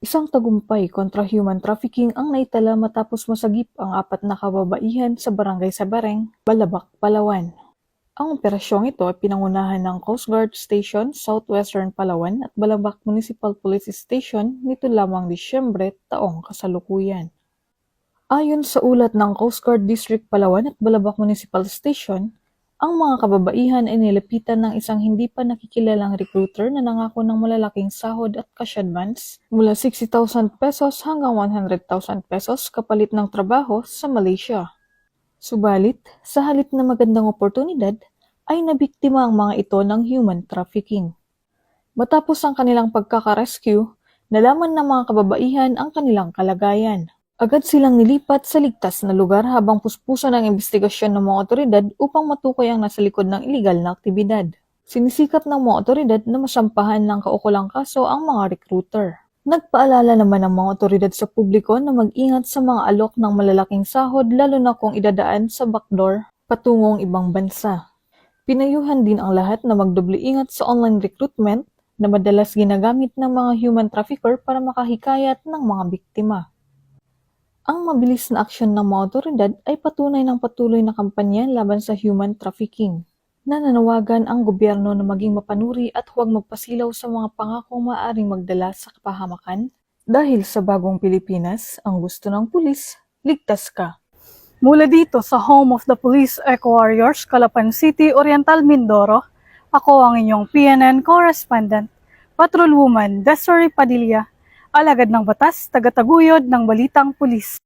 Isang tagumpay kontra human trafficking ang naitala matapos masagip ang 4 na kababaihan sa barangay Sabareng, Balabac, Palawan. Ang operasyong ito ay pinangunahan ng Coast Guard Station, Southwestern Palawan at Balabac Municipal Police Station nito lamang Disyembre taong kasalukuyan. Ayon sa ulat ng Coast Guard District Palawan at Balabac Municipal Station, ang mga kababaihan ay nilapitan ng isang hindi pa nakikilalang recruiter na nangako ng malalaking sahod at cash advance mula 60,000 pesos hanggang 100,000 pesos kapalit ng trabaho sa Malaysia. Subalit, sa halip na magandang oportunidad, ay nabiktima ang mga ito ng human trafficking. Matapos ang kanilang pagkakarescue, nalaman ng mga kababaihan ang kanilang kalagayan. Agad silang nilipat sa ligtas na lugar habang puspusan ang investigasyon ng mga otoridad upang matukoy ang nasa likod ng iligal na aktibidad. Sinisikap ng mga otoridad na masampahan ng kaukulang kaso ang mga recruiter. Nagpaalala naman ang mga otoridad sa publiko na mag-ingat sa mga alok ng malalaking sahod lalo na kung idadaan sa backdoor patungong ibang bansa. Pinayuhan din ang lahat na magdoble ingat sa online recruitment na madalas ginagamit ng mga human trafficker para makahikayat ng mga biktima. Ang mabilis na aksyon ng mga otoridad ay patunay ng patuloy na kampanya laban sa human trafficking. Nananawagan ang gobyerno na maging mapanuri at huwag magpasilaw sa mga pangakong maaaring magdala sa kapahamakan. Dahil sa bagong Pilipinas, ang gusto ng pulis, ligtas ka. Mula dito sa home of the Police Eco Warriors, Calapan City, Oriental Mindoro, ako ang inyong PNN correspondent, Patrolwoman Desiree Padilla, alagad ng batas, tagataguyod ng Balitang Pulis.